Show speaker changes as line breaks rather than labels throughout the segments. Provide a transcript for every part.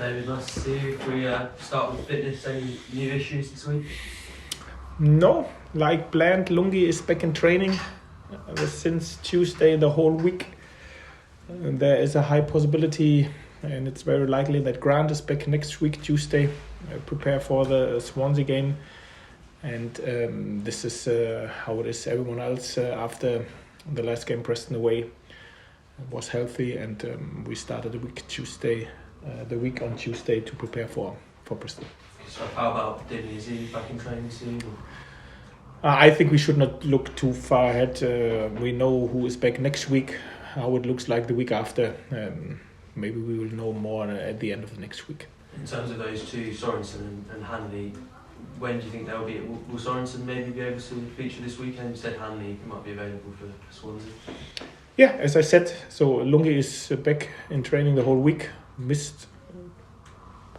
David, nice to see you. If we start with fitness, any new issues this week?
No, like planned, Lungi is back in training since Tuesday the whole week. There is a high possibility, and it's very likely that Grant is back next week, Tuesday, prepare for the Swansea game. And this is how it is. Everyone else after the last game, Preston away, was healthy, and we started the week on Tuesday to prepare for Bristol.
So how about Dimmy? Is he back in training soon?
I think we should not look too far ahead. We know who is back next week, how it looks like the week after. Maybe we will know more at the end of the next week.
In terms of those two, Sorensen and Hanley, when do you think they'll be? Will Sorensen maybe be able to feature this weekend? You said Hanley might be available for Swansea.
Yeah, as I said, so Lungi is back in training the whole week. Missed,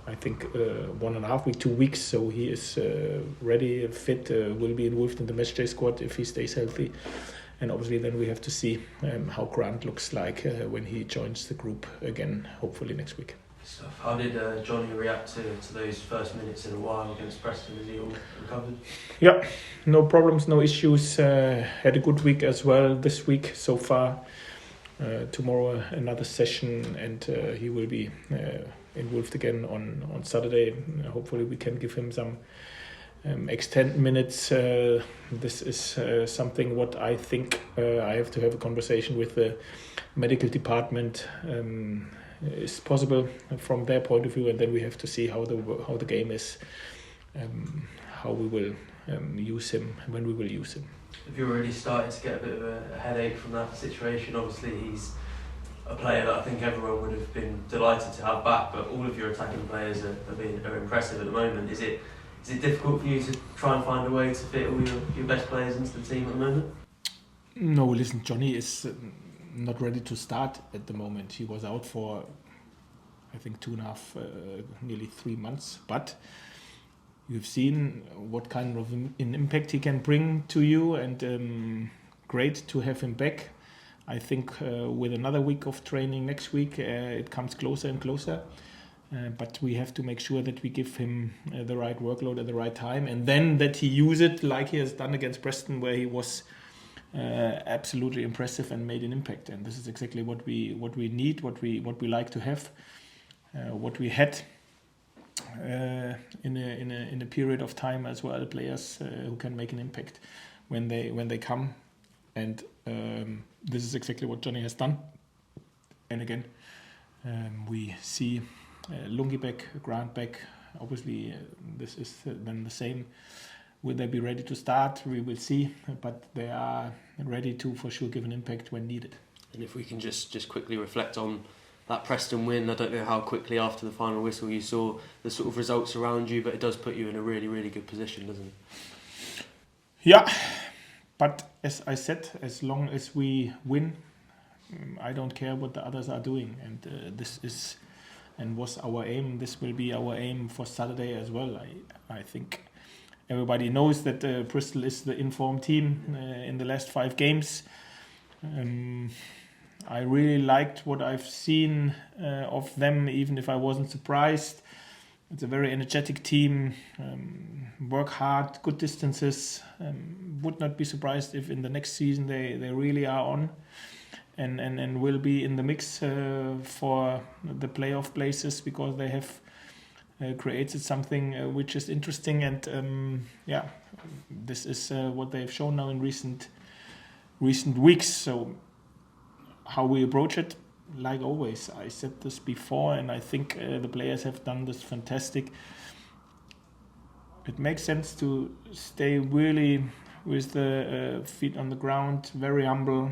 I think, 1.5 weeks, 2 weeks, so he is ready, fit, will be involved in the matchday squad if he stays healthy. And obviously then we have to see how Grant looks like when he joins the group again, hopefully next week.
How did Johnny react to those first minutes in a while against Preston? Is he all recovered?
Yeah, no problems, no issues. Had a good week as well this week so far. Tomorrow another session, and he will be involved again on Saturday. Hopefully we can give him some extended minutes. This is something what I think I have to have a conversation with the medical department. Is possible from their point of view, and then we have to see how the game is, how we will use him, when we will use him.
Have you already started to get a bit of a headache from that situation? Obviously he's a player that I think everyone would have been delighted to have back, but all of your attacking players are impressive at the moment. Is it difficult for you to try and find a way to fit all your best players into the team at the moment?
No, listen, Johnny is not ready to start at the moment. He was out for, I think, 2.5, nearly 3 months. But you've seen what kind of an impact he can bring to you, and great to have him back. I think with another week of training next week, it comes closer and closer. But we have to make sure that we give him the right workload at the right time, and then that he use it like he has done against Preston, where he was absolutely impressive and made an impact. And this is exactly what we need, what we like to have, what we had in a period of time as well. Players who can make an impact when they come, and this is exactly what Johnny has done. And again, we see Lungi back, Grant back. Obviously, this is then the same. Will they be ready to start? We will see, but they are ready to for sure give an impact when needed.
And if we can just quickly reflect on that Preston win, I don't know how quickly after the final whistle you saw the sort of results around you, but it does put you in a really, really good position, doesn't it?
Yeah, but as I said, as long as we win, I don't care what the others are doing, and this is and was our aim. This will be our aim for Saturday as well. I think everybody knows that Bristol is the informed team in the last 5 games. I really liked what I've seen of them, even if I wasn't surprised. It's a very energetic team, work hard, good distances. Would not be surprised if in the next season they really are on and will be in the mix for the playoff places, because they have created something which is interesting, and this is what they've shown now in recent weeks. So how we approach it, like always, I said this before, and I think the players have done this fantastic. It makes sense to stay really with the feet on the ground, very humble,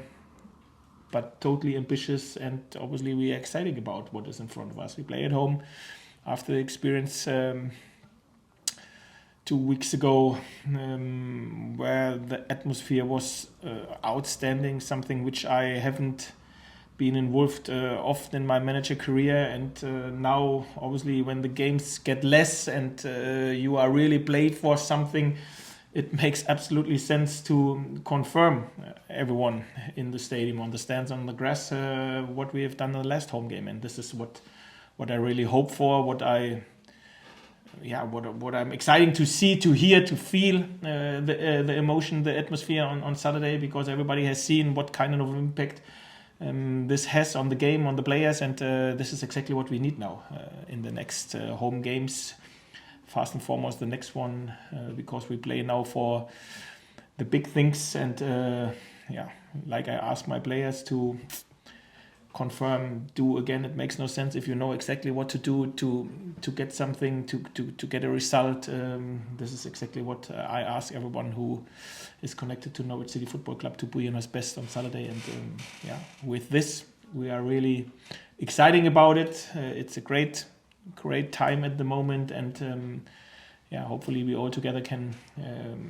but totally ambitious, and obviously we are excited about what is in front of us. We play at home after the experience 2 weeks ago, where the atmosphere was outstanding, something which I haven't been involved often in my manager career, and now obviously when the games get less and you are really played for something, it makes absolutely sense to confirm everyone in the stadium, on the stands, on the grass, what we have done in the last home game, and this is what what I really hope for, what I'm exciting to see, to hear, to feel the emotion, the atmosphere on Saturday, because everybody has seen what kind of impact this has on the game, on the players, and this is exactly what we need now in the next home games. First and foremost, the next one, because we play now for the big things, and like I asked my players to confirm, do again. It makes no sense if you know exactly what to do to get something, to get a result. This is exactly what I ask everyone who is connected to Norwich City Football Club to be on his best on Saturday. And with this, we are really exciting about it. It's a great time at the moment, and hopefully we all together can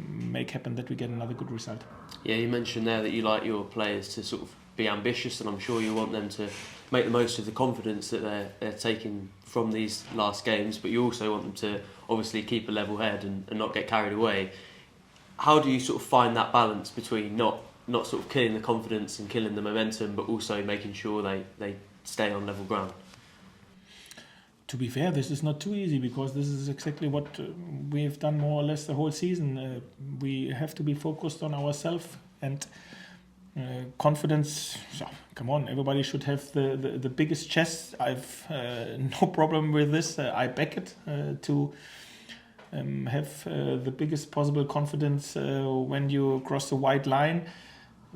make happen that we get another good result.
Yeah, you mentioned there that you like your players to sort of be ambitious, and I'm sure you want them to make the most of the confidence that they're taking from these last games, but you also want them to obviously keep a level head and not get carried away. How do you sort of find that balance between not sort of killing the confidence and killing the momentum, but also making sure they stay on level ground?
To be fair, this is not too easy, because this is exactly what we have done more or less the whole season. We have to be focused on ourselves, and confidence. So, come on, everybody should have the biggest chest. I've no problem with this. I back it to have the biggest possible confidence when you cross the white line.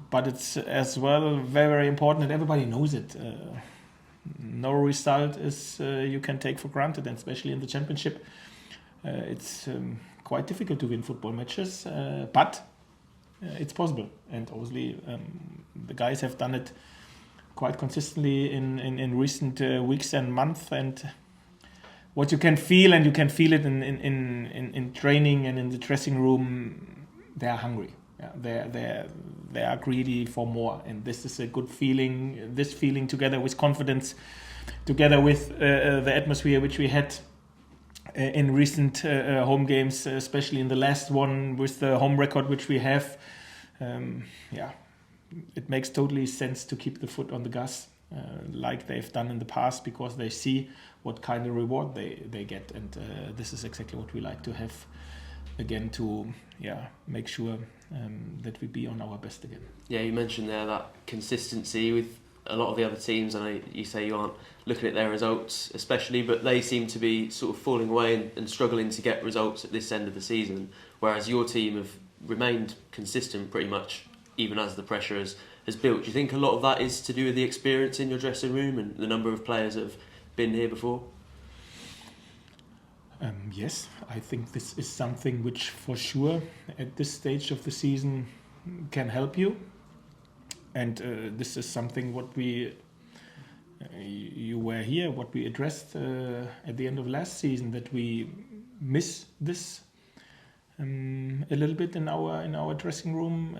But it's as well very, very important, and everybody knows it. No result is you can take for granted, and especially in the championship, it's quite difficult to win football matches. But it's possible, and obviously the guys have done it quite consistently in recent weeks and months. And what you can feel, and you can feel it in training and in the dressing room, they are hungry. Yeah, they are greedy for more, and this is a good feeling. This feeling, together with confidence, together with the atmosphere which we had in recent home games, especially in the last one with the home record which we have, it makes totally sense to keep the foot on the gas like they've done in the past, because they see what kind of reward they get, and this is exactly what we like to have again, to make sure that we be on our best again.
Yeah, you mentioned there that consistency with a lot of the other teams. I know you say you aren't looking at their results especially, but they seem to be sort of falling away and struggling to get results at this end of the season, whereas your team have remained consistent pretty much even as the pressure has built. Do you think a lot of that is to do with the experience in your dressing room and the number of players that have been here before?
Yes, I think this is something which for sure at this stage of the season can help you, and this is something what you were here, what we addressed at the end of last season, that we miss this a little bit in our dressing room,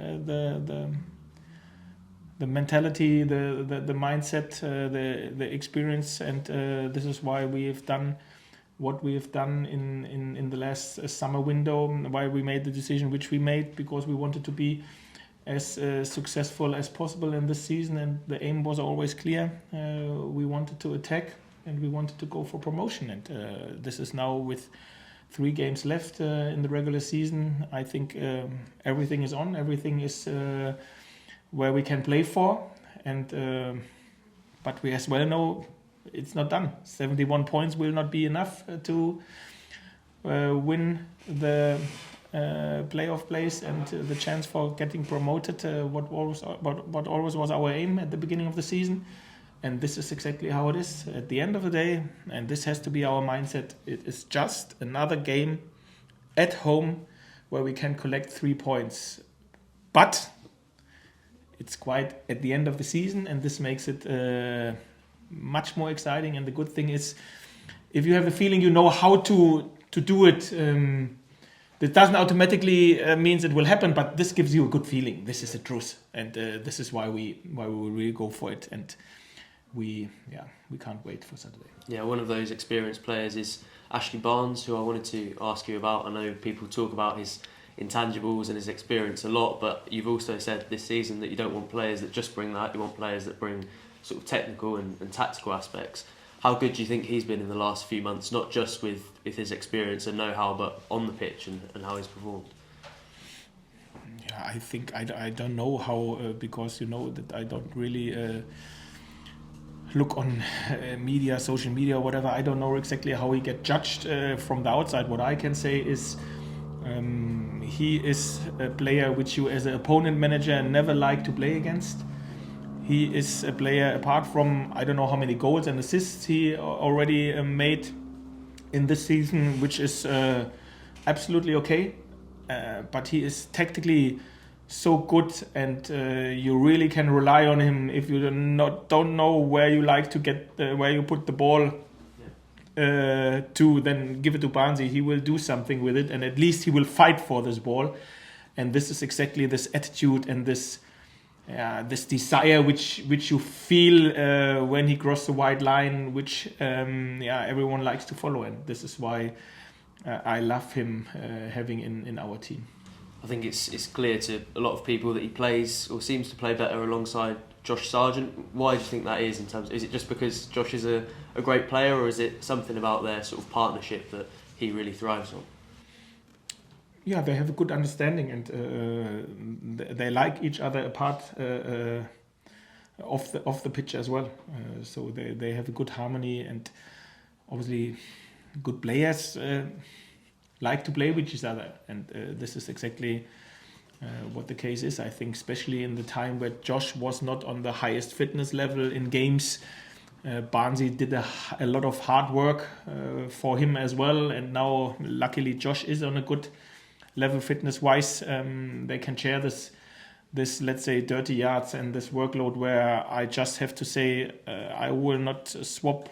the mentality, the mindset, the experience, and this is why we have done what we have done in the last summer window, why we made the decision which we made, because we wanted to be as successful as possible in this season, and the aim was always clear. We wanted to attack, and we wanted to go for promotion, and this is now with 3 games left in the regular season. I think everything is on, everything is where we can play for, and but we as well know it's not done. 71 points will not be enough to win the playoff place and the chance for getting promoted, what always was our aim at the beginning of the season. And this is exactly how it is at the end of the day, and this has to be our mindset. It is just another game at home where we can collect 3 points, but it's quite at the end of the season, and this makes it much more exciting. And the good thing is, if you have a feeling you know how to do it, that doesn't automatically means it will happen, but this gives you a good feeling. This is the truth, and this is why we will really go for it, and we can't wait for Saturday.
Yeah, one of those experienced players is Ashley Barnes, who I wanted to ask you about. I know people talk about his intangibles and his experience a lot, but you've also said this season that you don't want players that just bring that, you want players that bring sort of technical and tactical aspects. How good do you think he's been in the last few months, not just with his experience and know-how, but on the pitch and how he's performed?
Yeah, I think I don't know how, because you know that I don't really look on media, social media, whatever. I don't know exactly how he get judged from the outside. What I can say is he is a player which you as an opponent manager never like to play against. He is a player, apart from I don't know how many goals and assists he already made in this season, which is absolutely okay. But he is tactically so good, and you really can rely on him. If you don't know where you like to get where you put the ball to, then give it to Barnsley. He will do something with it, and at least he will fight for this ball. And this is exactly this attitude and this desire which you feel when he crosses the white line, which everyone likes to follow, and this is why I love him having in our team.
I think it's clear to a lot of people that he plays or seems to play better alongside Josh Sargent. Why do you think that is? Is it just because Josh is a great player, or is it something about their sort of partnership that he really thrives on?
Yeah, they have a good understanding, and they like each other apart off the pitch as well. So they have a good harmony, and obviously good players like to play with each other, and this is exactly what the case is. I think especially in the time where Josh was not on the highest fitness level in games, Barnsley did a lot of hard work for him as well, and now luckily Josh is on a good level fitness wise. They can share this let's say dirty yards and this workload, where I just have to say I will not swap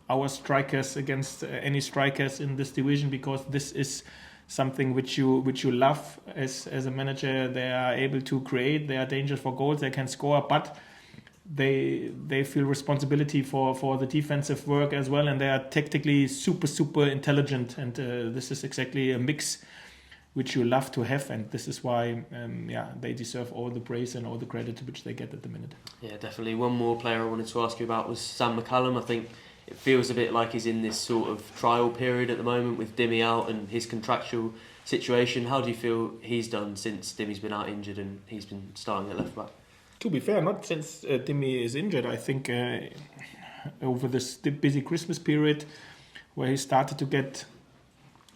our strikers against any strikers in this division, because this is something which you love as a manager. They are able to create, they are dangerous for goals, they can score, but they feel responsibility for the defensive work as well, and they are tactically super intelligent, and this is exactly a mix which you love to have, and this is why they deserve all the praise and all the credit which they get at the minute.
Yeah, definitely. One more player I wanted to ask you about was Sam McCallum. I think it feels a bit like he's in this sort of trial period at the moment with Dimmy out and his contractual situation. How do you feel he's done since Dimmy's been out injured and he's been starting at left back?
To be fair, not since Dimmy is injured. I think over this busy Christmas period, where he started to get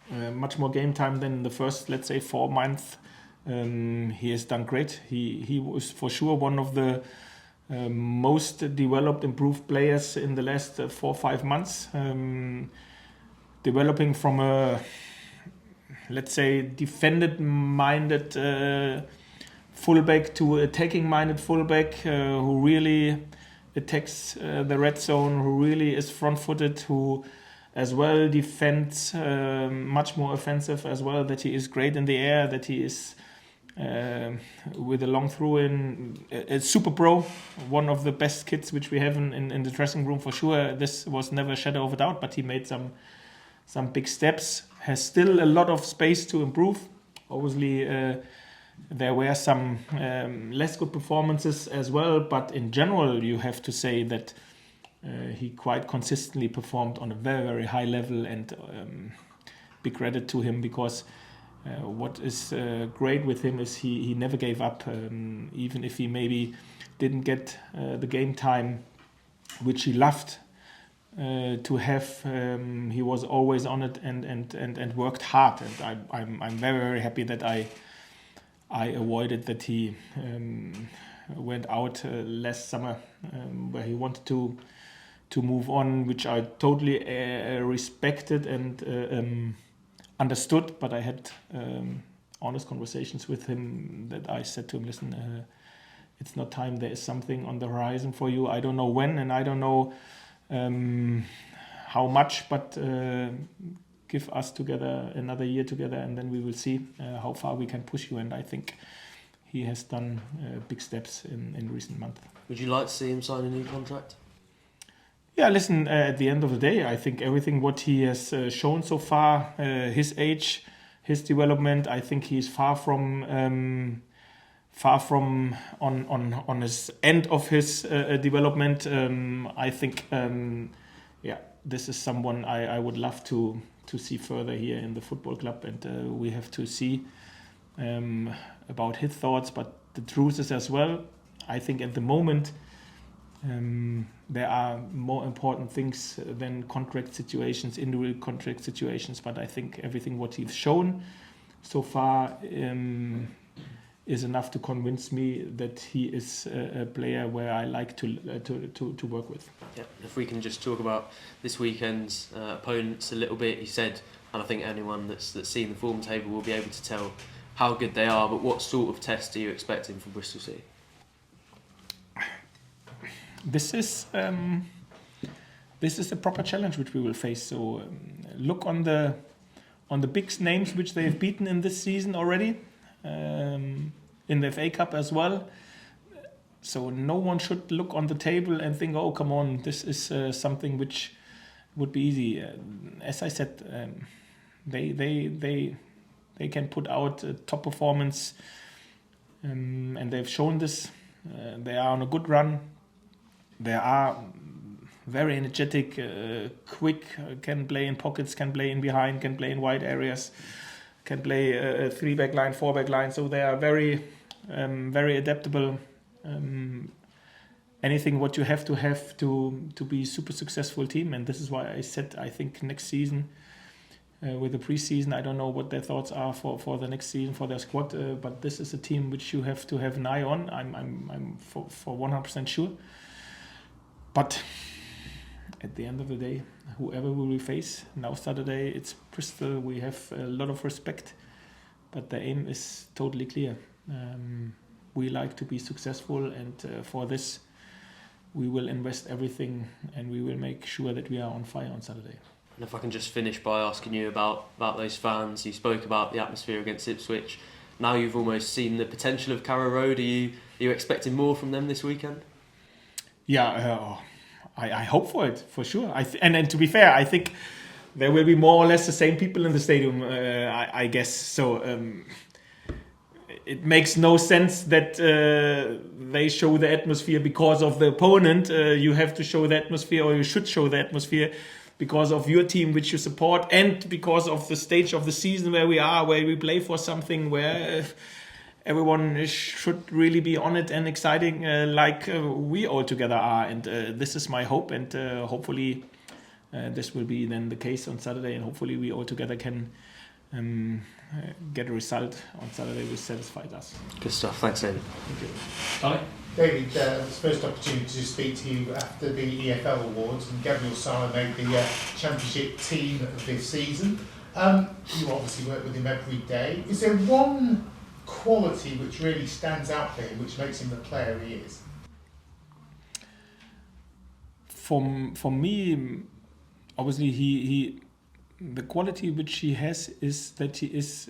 much more game time than in the first, let's say, 4 months, he has done great. He was for sure one of the most developed, improved players in the last 4 or 5 months, developing from a, let's say, defended-minded fullback to attacking-minded fullback who really attacks the red zone, who really is front-footed, who as well defends much more offensive as well, that he is great in the air, that he is with a long through in a super pro, one of the best kids which we have in the dressing room for sure. This was never a shadow of a doubt, but he made some big steps, has still a lot of space to improve. Obviously there were some less good performances as well, but in general you have to say that he quite consistently performed on a very high level, and big credit to him, because what is great with him is he never gave up, even if he maybe didn't get the game time which he loved to have. He was always on it and worked hard, and I'm very happy that I avoided that he went out last summer, where he wanted to move on, which I totally respected and understood, but I had honest conversations with him that I said to him, listen, it's not time, there is something on the horizon for you. I don't know when, and I don't know how much, but give us together another year together, and then we will see how far we can push you. And I think he has done big steps in recent months. Would you like to see him sign a new contract? Yeah, listen, at the end of the day, I think everything what he has shown so far, his age, his development, I think he's far from far from on his end of his development. I think, this is someone I would love to see further here in the football club, and we have to see about his thoughts. But the truth is as well, I think at the moment there are more important things than contract situations, individual contract situations. But I think everything what he's shown so far is enough to convince me that he is a player where I like to work with.
Yeah, if we can just talk about this weekend's opponents a little bit, he said, and I think anyone that's seen the form table will be able to tell how good they are. But what sort of test are you expecting from Bristol City?
This is a proper challenge which we will face. So look on the big names which they have beaten in this season already. In the FA Cup as well. So no one should look on the table and think, oh, come on, this is something which would be easy. As I said, they can put out a top performance, and they've shown this. They are on a good run. They are very energetic, quick, can play in pockets, can play in behind, can play in wide areas, can play a 3-back line, 4-back line. So they are very adaptable. Anything what you have to be super successful team. And this is why I said I think next season with the preseason, I don't know what their thoughts are for the next season for their squad, but this is a team which you have to have an eye on. I'm for 100% sure. But at the end of the day, whoever we will face now Saturday, it's Bristol. We have a lot of respect, but the aim is totally clear. We like to be successful, and for this we will invest everything, and we will make sure that we are on fire on Saturday.
And if I can just finish by asking you about those fans. You spoke about the atmosphere against Ipswich. Now you've almost seen the potential of Carrow Road. Are you expecting more from them this weekend?
Yeah, I hope for it, for sure. And to be fair, I think there will be more or less the same people in the stadium, I guess. So it makes no sense that they show the atmosphere because of the opponent. You have to show the atmosphere, or you should show the atmosphere because of your team which you support, and because of the stage of the season where we are, where we play for something where everyone should really be on it and exciting, like we all together are. And this is my hope, and hopefully this will be then the case on Saturday, and hopefully we all together can get a result on Saturday which satisfies us.
Good stuff. Thanks, David.
Thank you.
Ollie?
David, it's the first opportunity to speak to you after the EFL Awards, and Gabriel Sara made the Championship team of this season. You obviously work with him every day. Is there one quality which really stands out for him, which makes him the player he is?
For me, obviously, he the quality which he has is that he is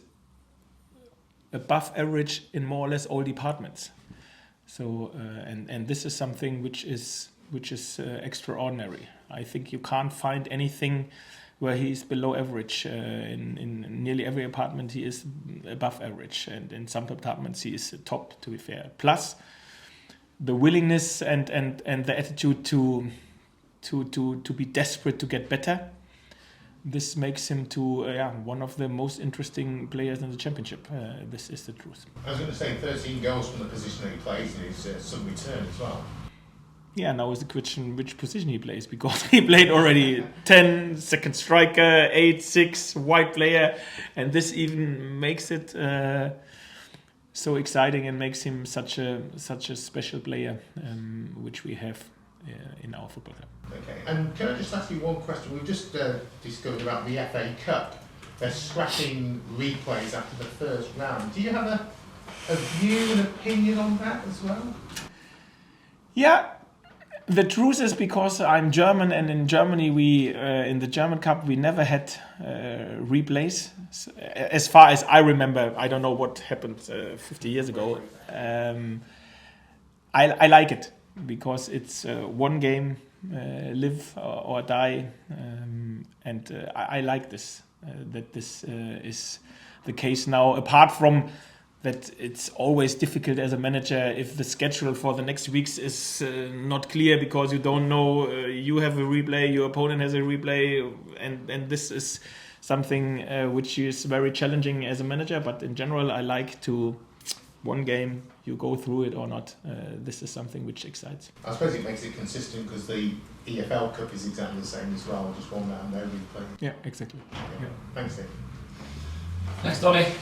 above average in more or less all departments. So and this is something which is extraordinary. I think you can't find anything where he is below average. In nearly every department he is above average, and in some departments he is top, to be fair. Plus the willingness and the attitude to be desperate to get better. This makes him one of the most interesting players in the Championship. This is the truth.
I was going to say 13 goals from the position that he plays in his some return as well.
Yeah, now is the question which position he plays, because he played already 10, second striker, 8, 6, wide player, and this even makes it so exciting and makes him such a special player, which we have in our football club.
Okay, and can I just ask you one question? We've just discovered about the FA Cup. They're scrapping replays after the first round. Do you have a view and opinion on that as well?
Yeah, the truth is, because I'm German, and in Germany we in the German Cup we never had replays. As far as I remember, I don't know what happened 50 years ago. I like it because it's one game, live or die, and I like this. That this is the case now. Apart from that it's always difficult as a manager if the schedule for the next weeks is not clear because you don't know, you have a replay, your opponent has a replay, and this is something which is very challenging as a manager. But in general, I like to, one game, you go through it or not. This is something which excites.
I suppose it makes it consistent because the EFL Cup is exactly the same as well, just one round, no replay.
Yeah, exactly.
Yeah. Thanks, Dave.
Thanks, Donny.